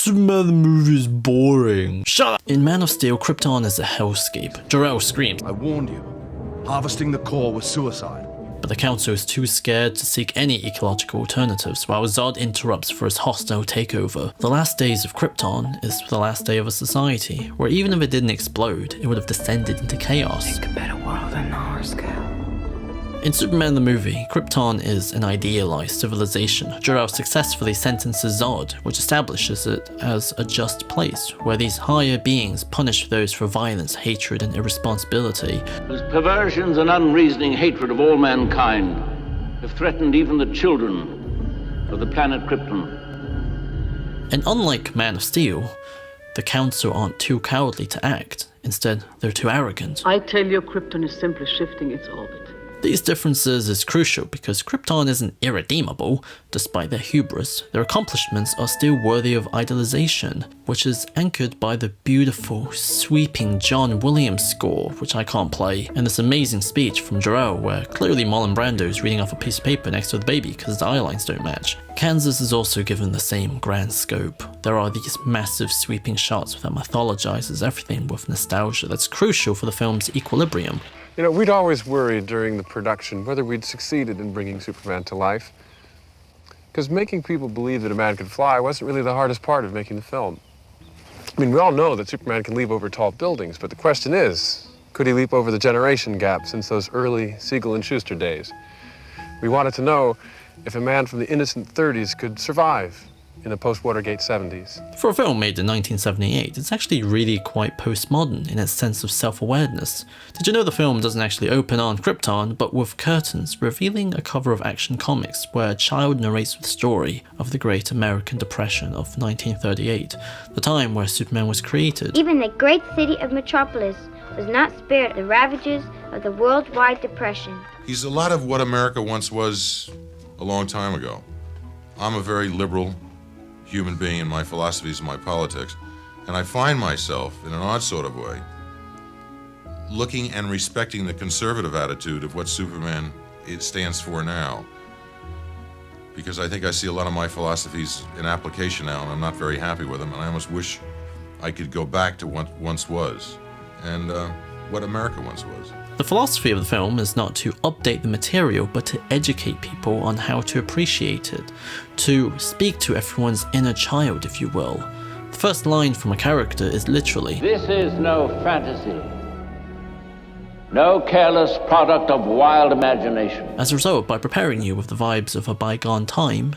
Superman the movie is boring. Shut up! In Man of Steel, Krypton is a hellscape. Jor-El screams, I warned you. Harvesting the core was suicide. but the council is too scared to seek any ecological alternatives while Zod interrupts for his hostile takeover. The last days of Krypton is the last day of a society, where even if it didn't explode, it would have descended into chaos. Think a better world than ours, Cal. In Superman the movie, Krypton is an idealized civilization. Jor-El successfully sentences Zod, which establishes it as a just place, where these higher beings punish those for violence, hatred, and irresponsibility. Whose perversions and unreasoning hatred of all mankind have threatened even the children of the planet Krypton. And unlike Man of Steel, the Council aren't too cowardly to act. Instead, they're too arrogant. I tell you, Krypton is simply shifting its orbit. These differences is crucial because Krypton isn't irredeemable. Despite their hubris, their accomplishments are still worthy of idolization, which is anchored by the beautiful, sweeping John Williams score, which I can't play, and this amazing speech from Jor-El where clearly Marlon Brando is reading off a piece of paper next to the baby because his eye lines don't match. Kansas is also given the same grand scope. There are these massive sweeping shots that mythologizes everything with nostalgia that's crucial for the film's equilibrium. You know, we'd always worried during the production whether we'd succeeded in bringing Superman to life. Because making people believe that a man could fly wasn't really the hardest part of making the film. I mean, we all know that Superman can leap over tall buildings, but the question is, could he leap over the generation gap since those early Siegel and Schuster days? We wanted to know if a man from the innocent 30s could survive in the post-Watergate 70s. For a film made in 1978, it's actually really quite postmodern in its sense of self-awareness. Did you know the film doesn't actually open on Krypton, but with curtains revealing a cover of Action Comics where a child narrates the story of the Great American Depression of 1938, the time where Superman was created. Even the great city of Metropolis was not spared the ravages of the worldwide depression. He's a lot of what America once was a long time ago. I'm a very liberal human being in my philosophies and my politics, and I find myself, in an odd sort of way, looking and respecting the conservative attitude of what Superman stands for now. Because I think I see a lot of my philosophies in application now, and I'm not very happy with them, and I almost wish I could go back to what once was, and what America once was. The philosophy of the film is not to update the material, but to educate people on how to appreciate it, to speak to everyone's inner child, if you will. The first line from a character is literally, This is no fantasy, no careless product of wild imagination. As a result, by preparing you with the vibes of a bygone time,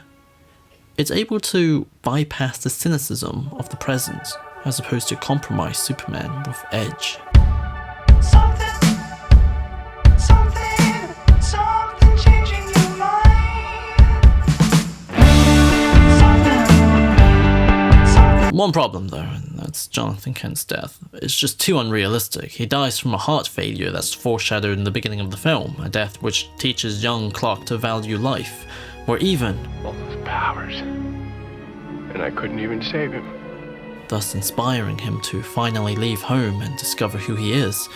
it's able to bypass the cynicism of the present, as opposed to compromise Superman with edge. One problem though, and that's Jonathan Kent's death. It's just too unrealistic. He dies from a heart failure that's foreshadowed in the beginning of the film, a death which teaches young Clark to value life, or even All those powers. And I couldn't even save him. thus inspiring him to finally leave home and discover who he is,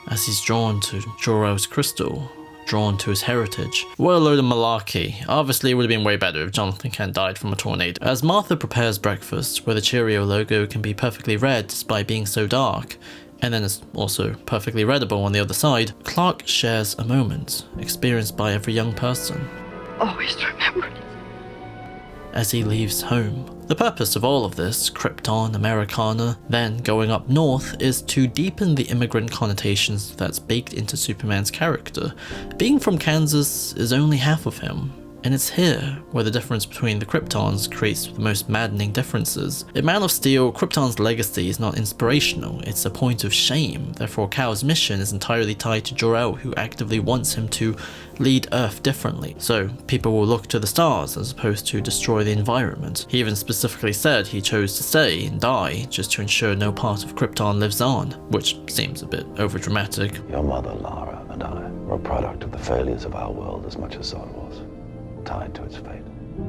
as he's drawn to Jor-El's crystal, drawn to his heritage. What a load of malarkey. Obviously it would have been way better if Jonathan Kent died from a tornado. As Martha prepares breakfast, where the Cheerio logo can be perfectly read despite being so dark, and then it's also perfectly readable on the other side, Clark shares a moment, experienced by every young person, Always remember. as he leaves home. The purpose of all of this, Krypton, Americana, then going up north, is to deepen the immigrant connotations that's baked into Superman's character. Being from Kansas is only half of him, and it's here where the difference between the Kryptons creates the most maddening differences. In Man of Steel, Krypton's legacy is not inspirational, it's a point of shame. Therefore, Cal's mission is entirely tied to Jor-El, who actively wants him to lead Earth differently. So, people will look to the stars as opposed to destroy the environment. He even specifically said he chose to stay and die just to ensure no part of Krypton lives on, which seems a bit overdramatic. Your mother, Lara, and I were a product of the failures of our world as much as Zod was, tied to its fate.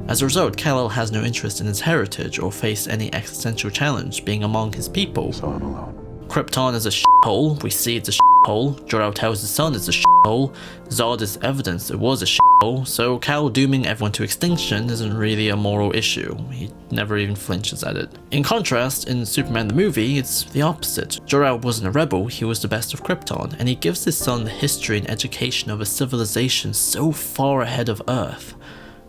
As a result, Kal-El has no interest in his heritage or face any existential challenge being among his people. So I'm alone. Krypton is a shithole, we see it's a shithole, Jor-El tells his son it's a shithole, Zod is evidence it was a shithole. so Cal dooming everyone to extinction isn't really a moral issue. He never even flinches at it. In contrast, in Superman the movie, it's the opposite. Jor-El wasn't a rebel, he was the best of Krypton, and he gives his son the history and education of a civilization so far ahead of Earth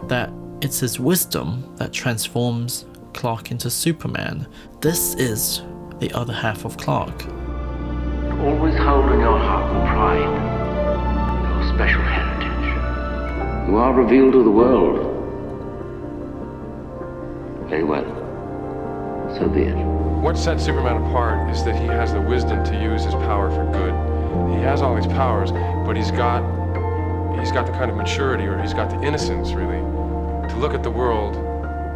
that it's his wisdom that transforms Clark into Superman. This is the other half of Clark. Always hold in your heart the pride, your special heritage. You are revealed to the world. Very well. So be it. What sets Superman apart is that he has the wisdom to use his power for good. He has all these powers, but he's got the kind of maturity, or he's got the innocence, really, to look at the world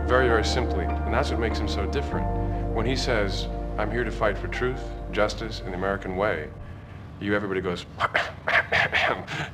very, very simply. And that's what makes him so different. When he says, I'm here to fight for truth, justice, and the American way, everybody goes,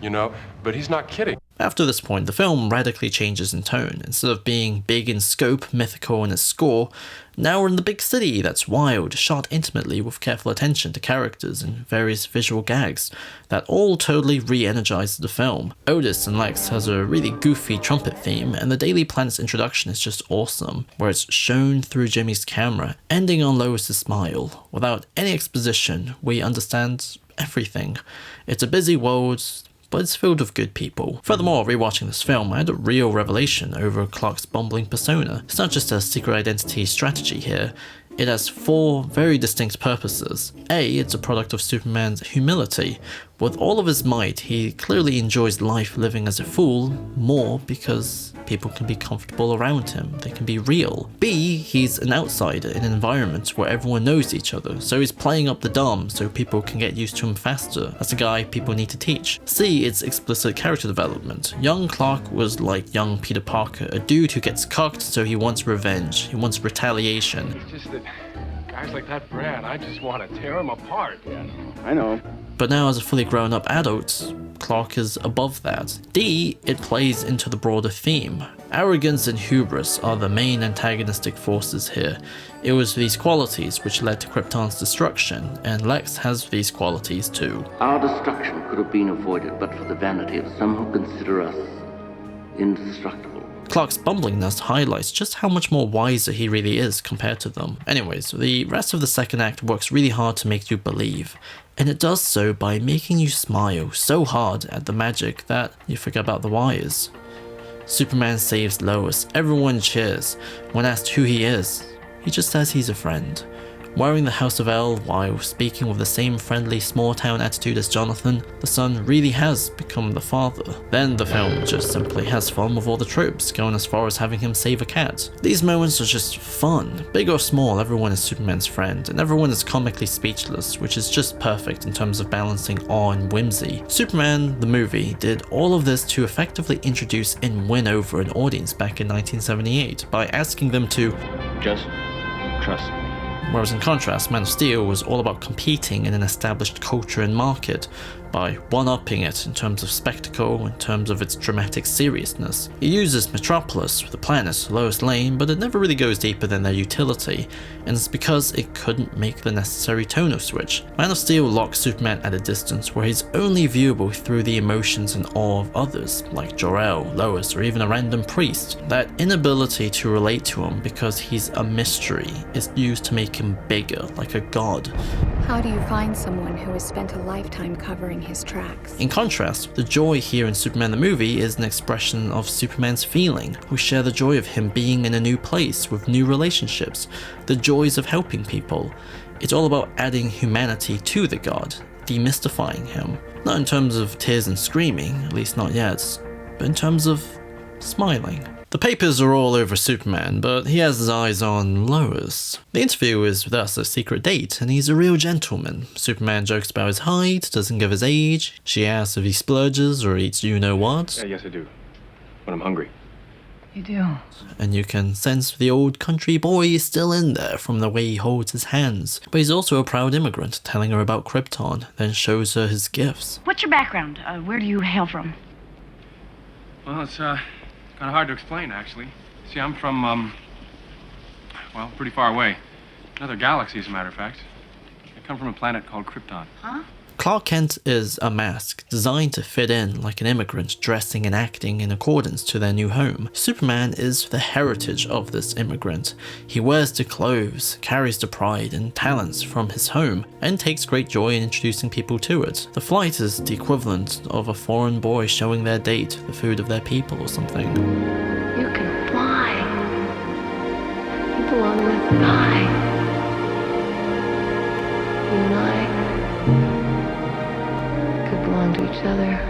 you know, but he's not kidding. After this point, the film radically changes in tone. Instead of being big in scope, mythical in its score, now we're in the big city that's wild, shot intimately with careful attention to characters and various visual gags that all totally re-energize the film. Otis and Lex has a really goofy trumpet theme, and the Daily Planet's introduction is just awesome, where it's shown through Jimmy's camera, ending on Lois's smile. Without any exposition, we understand everything. It's a busy world, but it's filled with good people. Furthermore, rewatching this film, I had a real revelation over Clark's bumbling persona. It's not just a secret identity strategy here, it has 4 very distinct purposes. A, it's a product of Superman's humility. With all of his might, he clearly enjoys life living as a fool more because people can be comfortable around him, they can be real. B, he's an outsider in an environment where everyone knows each other, so he's playing up the dumb so people can get used to him faster. That's a guy people need to teach. C, it's explicit character development. Young Clark was like young Peter Parker, a dude who gets cucked so he wants revenge, he wants retaliation. It's just that guys like that Brad, I just want to tear him apart. Yeah, I know. But now as a fully grown up adult, Clark is above that. D, it plays into the broader theme. Arrogance and hubris are the main antagonistic forces here. It was these qualities which led to Krypton's destruction, and Lex has these qualities too. Our destruction could have been avoided but for the vanity of some who consider us indestructible. Clark's bumblingness highlights just how much more wiser he really is compared to them. Anyways, the rest of the second act works really hard to make you believe, and it does so by making you smile so hard at the magic that you forget about the wires. Superman saves Lois, everyone cheers. When asked who he is, he just says he's a friend. Wearing the House of L while speaking with the same friendly small-town attitude as Jonathan, the son really has become the father. Then the film just simply has fun with all the tropes, going as far as having him save a cat. These moments are just fun. Big or small, everyone is Superman's friend, and everyone is comically speechless, which is just perfect in terms of balancing awe and whimsy. Superman, the movie, did all of this to effectively introduce and win over an audience back in 1978 by asking them to Just trust me. Whereas in contrast, Man of Steel was all about competing in an established culture and market by one-upping it in terms of spectacle, in terms of its dramatic seriousness. It uses Metropolis, the planet, Lois Lane, but it never really goes deeper than their utility, and it's because it couldn't make the necessary tonal switch. Man of Steel locks Superman at a distance where he's only viewable through the emotions and awe of others, like Jor-El, Lois, or even a random priest. That inability to relate to him because he's a mystery is used to make him bigger, like a god. How do you find someone who has spent a lifetime covering his tracks? In contrast, the joy here in Superman the movie is an expression of Superman's feeling. We share the joy of him being in a new place with new relationships, the joys of helping people. It's all about adding humanity to the god, demystifying him. Not in terms of tears and screaming, at least not yet, but in terms of smiling. The papers are all over Superman, but he has his eyes on Lois. The interview is thus a secret date, and he's a real gentleman. Superman jokes about his height, doesn't give his age. She asks if he splurges or eats you-know-what. Yeah, yes, I do. When I'm hungry. You do. And you can sense the old country boy is still in there from the way he holds his hands. But he's also a proud immigrant, telling her about Krypton, then shows her his gifts. What's your background? Where do you hail from? Well, it's kind of hard to explain, actually. See, I'm from, well, pretty far away. Another galaxy, as a matter of fact. I come from a planet called Krypton. Huh? Clark Kent is a mask designed to fit in like an immigrant dressing and acting in accordance to their new home. Superman is the heritage of this immigrant. He wears the clothes, carries the pride and talents from his home, and takes great joy in introducing people to it. The flight is the equivalent of a foreign boy showing their date the food of their people or something. You can fly. You belong with God. You and I could belong to each other.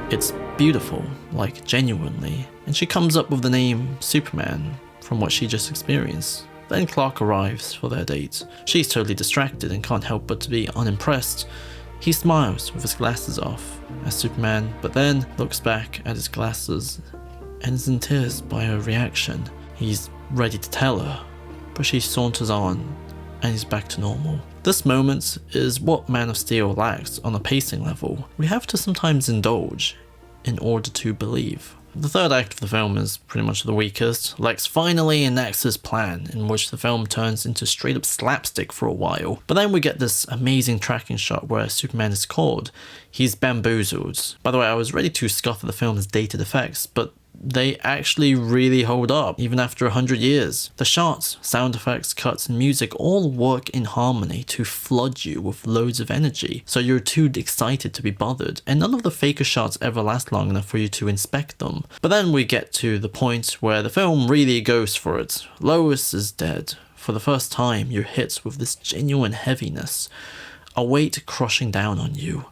It's beautiful, like genuinely, and she comes up with the name Superman from what she just experienced. Then Clark arrives for their date. She's totally distracted and can't help but to be unimpressed. He smiles with his glasses off as Superman, but then looks back at his glasses and is in tears by her reaction. He's ready to tell her, but she saunters on and he's back to normal. This moment is what Man of Steel lacks on a pacing level. We have to sometimes indulge in order to believe. The third act of the film is pretty much the weakest. Lex finally enacts his plan, in which the film turns into straight up slapstick for a while. But then we get this amazing tracking shot where Superman is caught. He's bamboozled. By the way, I was ready to scoff at the film's dated effects, but they actually really hold up, even after 100 years. The shots, sound effects, cuts, and music all work in harmony to flood you with loads of energy, so you're too excited to be bothered, and none of the faker shots ever last long enough for you to inspect them. But then we get to the point where the film really goes for it. Lois is dead. For the first time, you're hit with this genuine heaviness, a weight crushing down on you.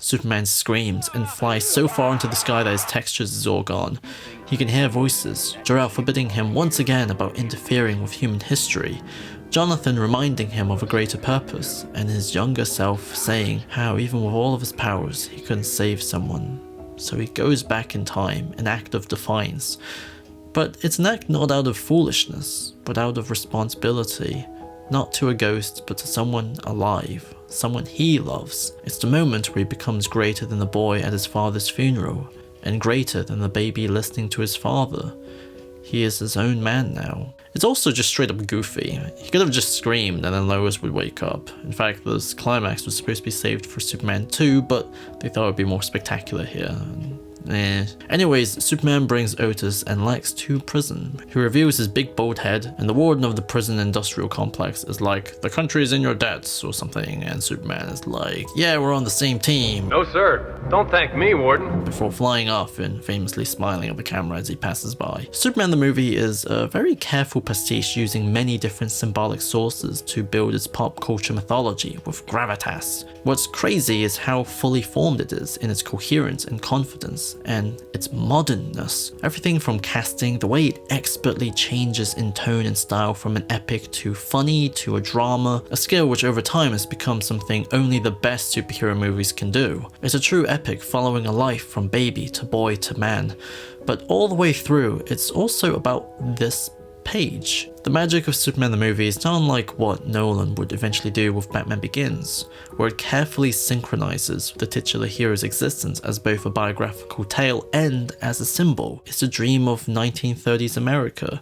Superman screams and flies so far into the sky that his textures is all gone. He can hear voices, Jor-El forbidding him once again about interfering with human history, Jonathan reminding him of a greater purpose, and his younger self saying how even with all of his powers he couldn't save someone. So he goes back in time, an act of defiance. But it's an act not out of foolishness, but out of responsibility. Not to a ghost, but to someone alive, someone he loves. It's the moment where he becomes greater than the boy at his father's funeral, and greater than the baby listening to his father. He is his own man now. It's also just straight up goofy. He could have just screamed and then Lois would wake up. In fact, this climax was supposed to be saved for Superman 2, but they thought it would be more spectacular here. Anyways, Superman brings Otis and Lex to prison. He reveals his big bald head, and the warden of the prison industrial complex is like, "The country is in your debts," or something, and Superman is like, "Yeah, we're on the same team." No, sir. Don't thank me, Warden. Before flying off and famously smiling at the camera as he passes by. Superman the movie is a very careful pastiche using many different symbolic sources to build its pop culture mythology with gravitas. What's crazy is how fully formed it is in its coherence and confidence, and its modernness. Everything from casting, the way it expertly changes in tone and style from an epic to funny to a drama, a skill which over time has become something only the best superhero movies can do. It's a true epic following a life from baby to boy to man, but all the way through it's also about this page. The magic of Superman the movie is not unlike what Nolan would eventually do with Batman Begins, where it carefully synchronizes the titular hero's existence as both a biographical tale and as a symbol. It's a dream of 1930s America.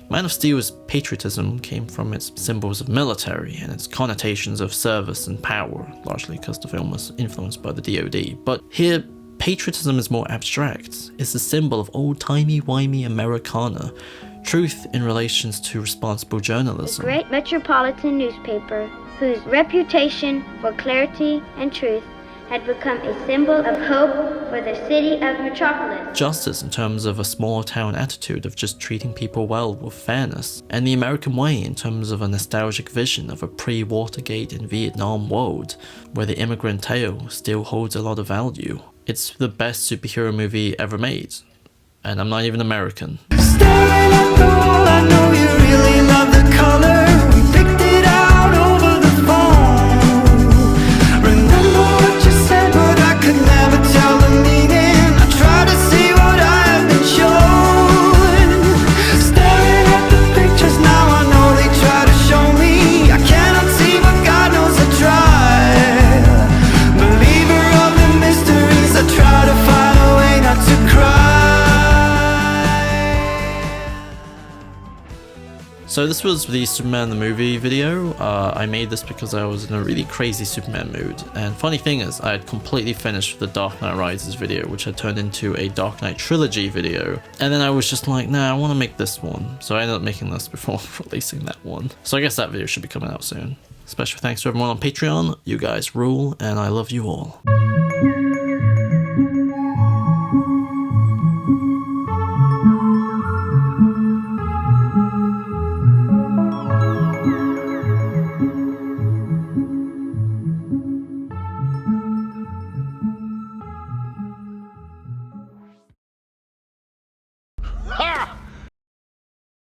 Man of Steel's patriotism came from its symbols of military and its connotations of service and power, largely because the film was influenced by the DoD. But here, patriotism is more abstract. It's a symbol of old-timey-wimey Americana, truth in relations to responsible journalism. A great metropolitan newspaper whose reputation for clarity and truth had become a symbol of hope for the city of Metropolis. Justice in terms of a small town attitude of just treating people well with fairness, and the American way in terms of a nostalgic vision of a pre-Watergate and Vietnam world where the immigrant tale still holds a lot of value. It's the best superhero movie ever made, and I'm not even American. Staring at the wall, I know you really love the color. We picked it out over the phone. Remember what you said, but I could never tell the meaning. I try to see what I have been shown. Staring at the pictures now, I know they try to show me. I cannot see, but God knows I try. Believer of the mysteries, I try to find a way not to cry. So this was the Superman the movie video. I made this because I was in a really crazy Superman mood. And funny thing is, I had completely finished the Dark Knight Rises video, which had turned into a Dark Knight trilogy video. And then I was just like, nah, I want to make this one. So I ended up making this before releasing that one. So I guess that video should be coming out soon. Special thanks to everyone on Patreon. You guys rule, and I love you all.